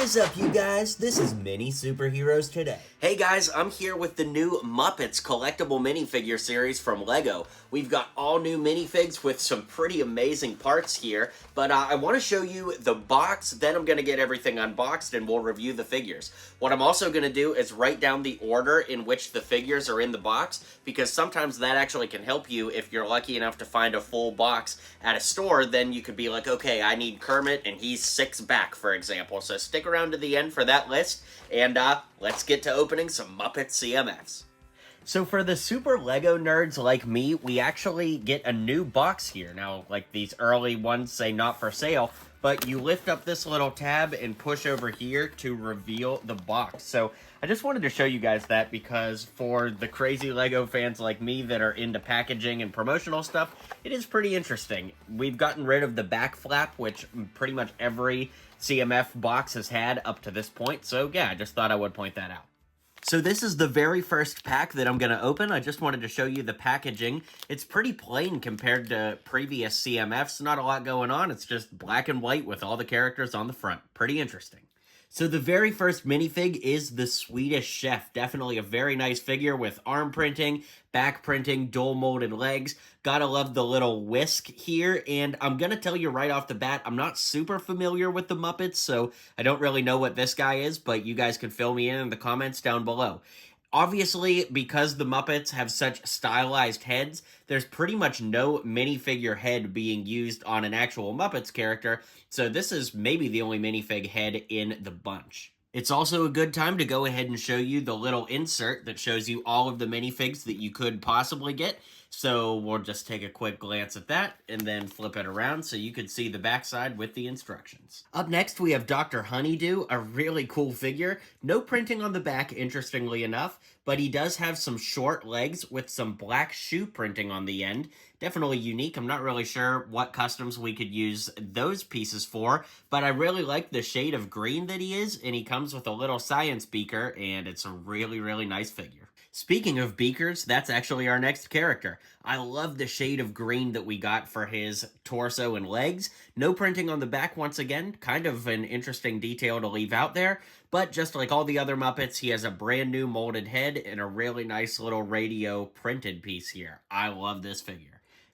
is up, you guys? This is MiniSuperHeroes Today. Hey guys, I'm here with the new Muppets collectible minifigure series from LEGO. We've got all new minifigs with some pretty amazing parts here, but I want to show you the box, then I'm going to get everything unboxed and we'll review the figures. What I'm also going to do is write down the order in which the figures are in the box, because sometimes that actually can help you if you're lucky enough to find a full box at a store. Then you could be like, okay, I need Kermit and he's 6 back, for example. So stick around to the end for that list, and let's get to opening some Muppets CMFs. So for the super LEGO nerds like me, we actually get a new box here. Now, like these early ones say not for sale, but you lift up this little tab and push over here to reveal the box. So I just wanted to show you guys that, because for the crazy LEGO fans like me that are into packaging and promotional stuff, it is pretty interesting. We've gotten rid of the back flap, which pretty much every CMF box has had up to this point. So yeah, I just thought I would point that out. So this is the very first pack that I'm going to open. I just wanted to show you the packaging. It's pretty plain compared to previous CMFs. Not a lot going on. It's just black and white with all the characters on the front. Pretty interesting. So the very first minifig is the Swedish Chef. Definitely a very nice figure with arm printing, back printing, dual molded legs. Gotta love the little whisk here. And I'm gonna tell you right off the bat, I'm not super familiar with the Muppets, so I don't really know what this guy is, but you guys can fill me in the comments down below. Obviously, because the Muppets have such stylized heads, there's pretty much no minifigure head being used on an actual Muppets character, so this is maybe the only minifig head in the bunch. It's also a good time to go ahead and show you the little insert that shows you all of the minifigs that you could possibly get. So we'll just take a quick glance at that and then flip it around so you can see the backside with the instructions. Up next, we have Dr. Honeydew, a really cool figure. No printing on the back, interestingly enough, but he does have some short legs with some black shoe printing on the end. Definitely unique. I'm not really sure what customs we could use those pieces for, but I really like the shade of green that he is, and he comes with a little science beaker, and it's a really, really nice figure. Speaking of beakers, that's actually our next character. I love the shade of green that we got for his torso and legs. No printing on the back once again, kind of an interesting detail to leave out there, but just like all the other Muppets, he has a brand new molded head and a really nice little radio printed piece here. I love this figure.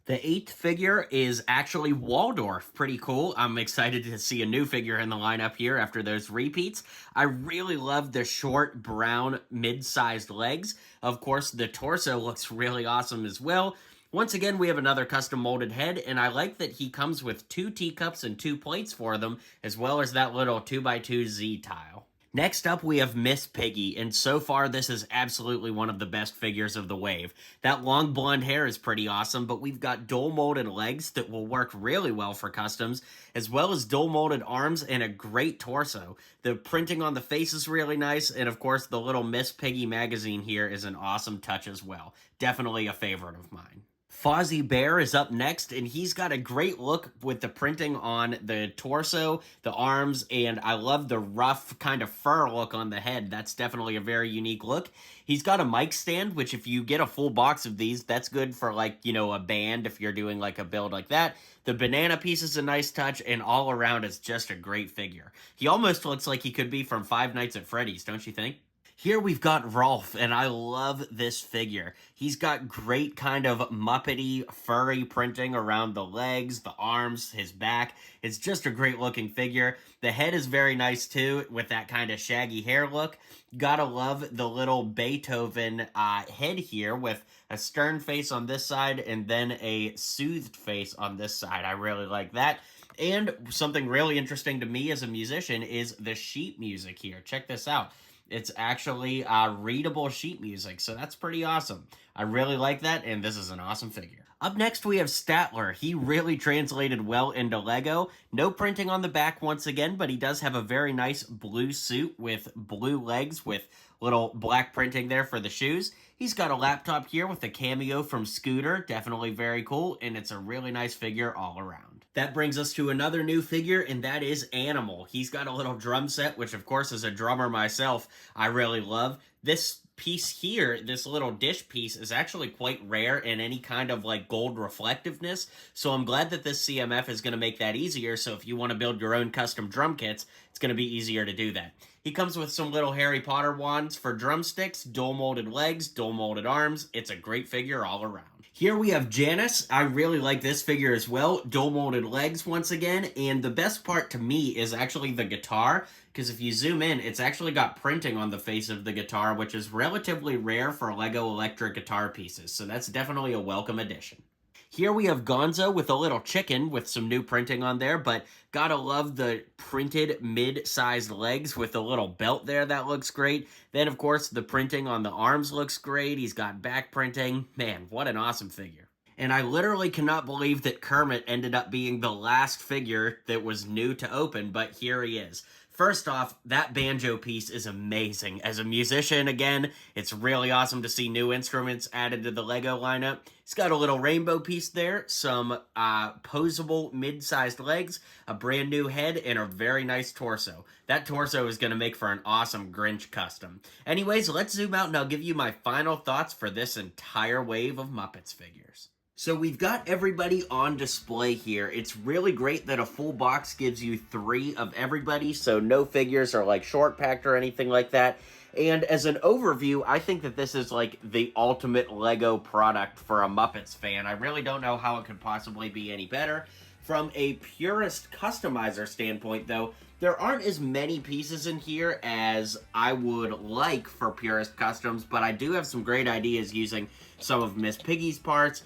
The 8th figure is actually Waldorf. Pretty cool. I'm excited to see a new figure in the lineup here after those repeats. I really love the short, brown, mid-sized legs. Of course, the torso looks really awesome as well. Once again, we have another custom molded head, and I like that he comes with 2 teacups and 2 plates for them, as well as that little 2x2 Z tile. Next up, we have Miss Piggy, and so far this is absolutely one of the best figures of the wave. That long blonde hair is pretty awesome, but we've got dual molded legs that will work really well for customs, as well as dual molded arms and a great torso. The printing on the face is really nice, and of course the little Miss Piggy magazine here is an awesome touch as well. Definitely a favorite of mine. Fozzie Bear is up next, and he's got a great look with the printing on the torso, the arms, and I love the rough kind of fur look on the head. That's definitely a very unique look. He's got a mic stand, which if you get a full box of these, that's good for like, you know, a band if you're doing like a build like that. The banana piece is a nice touch, and all around it's just a great figure. He almost looks like he could be from Five Nights at Freddy's, don't you think? Here we've got Rolf, and I love this figure. He's got great kind of Muppety, furry printing around the legs, the arms, his back. It's just a great looking figure. The head is very nice too, with that kind of shaggy hair look. Gotta love the little Beethoven head here with a stern face on this side and then a soothed face on this side. I really like that. And something really interesting to me as a musician is the sheet music here. Check this out. It's actually readable sheet music, so that's pretty awesome. I really like that, and this is an awesome figure. Up next, we have Statler. He really translated well into LEGO. No printing on the back once again, but he does have a very nice blue suit with blue legs with little black printing there for the shoes. He's got a laptop here with a cameo from Scooter. Definitely very cool, and it's a really nice figure all around. That brings us to another new figure, and that is Animal. He's got a little drum set, which of course, as a drummer myself, I really love. This piece here, this little dish piece, is actually quite rare in any kind of like gold reflectiveness, so I'm glad that this CMF is going to make that easier, so if you want to build your own custom drum kits, it's going to be easier to do that. He comes with some little Harry Potter wands for drumsticks, dual molded legs, dual molded arms. It's a great figure all around. Here we have Janus. I really like this figure as well. Dual molded legs once again, and the best part to me is actually the guitar, because if you zoom in, it's actually got printing on the face of the guitar, which is relatively rare for LEGO electric guitar pieces, so that's definitely a welcome addition. Here we have Gonzo with a little chicken with some new printing on there, but gotta love the printed mid-sized legs with a little belt there. That looks great. Then, of course, the printing on the arms looks great. He's got back printing. Man, what an awesome figure. And I literally cannot believe that Kermit ended up being the last figure that was new to open, but here he is. First off, that banjo piece is amazing. As a musician, again, it's really awesome to see new instruments added to the LEGO lineup. He's got a little rainbow piece there, some posable mid-sized legs, a brand new head, and a very nice torso. That torso is going to make for an awesome Grinch custom. Anyways, let's zoom out and I'll give you my final thoughts for this entire wave of Muppets figures. So we've got everybody on display here. It's really great that a full box gives you 3 of everybody, so no figures are like short packed or anything like that. And as an overview, I think that this is like the ultimate LEGO product for a Muppets fan. I really don't know how it could possibly be any better. From a purist customizer standpoint, though, there aren't as many pieces in here as I would like for purist customs, but I do have some great ideas using some of Miss Piggy's parts,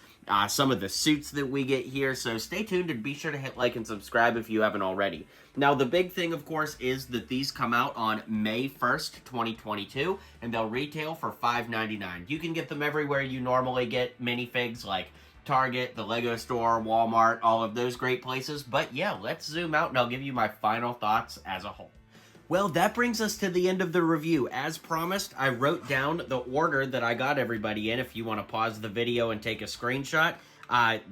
some of the suits that we get here, so stay tuned and be sure to hit like and subscribe if you haven't already. Now, the big thing, of course, is that these come out on May 1st, 2022, and they'll retail for $5.99. You can get them everywhere you normally get minifigs, like Target, the LEGO store, Walmart, all of those great places, but yeah, let's zoom out and I'll give you my final thoughts as a whole. Well, that brings us to the end of the review. As promised, I wrote down the order that I got everybody in if you want to pause the video and take a screenshot.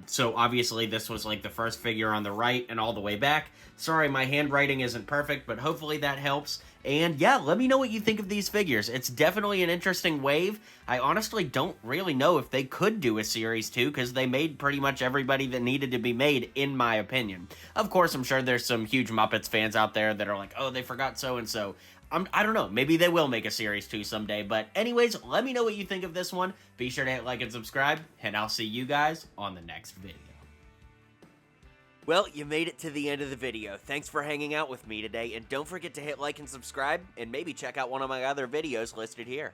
So obviously this was like the first figure on the right and all the way back. Sorry, my handwriting isn't perfect, but hopefully that helps. And yeah, let me know what you think of these figures. It's definitely an interesting wave. I honestly don't really know if they could do a Series 2 because they made pretty much everybody that needed to be made, in my opinion. Of course, I'm sure there's some huge Muppets fans out there that are like, oh, they forgot so-and-so. I don't know, maybe they will make a Series 2 someday, but anyways, let me know what you think of this one. Be sure to hit like and subscribe, and I'll see you guys on the next video. Well, you made it to the end of the video. Thanks for hanging out with me today, and don't forget to hit like and subscribe, and maybe check out one of my other videos listed here.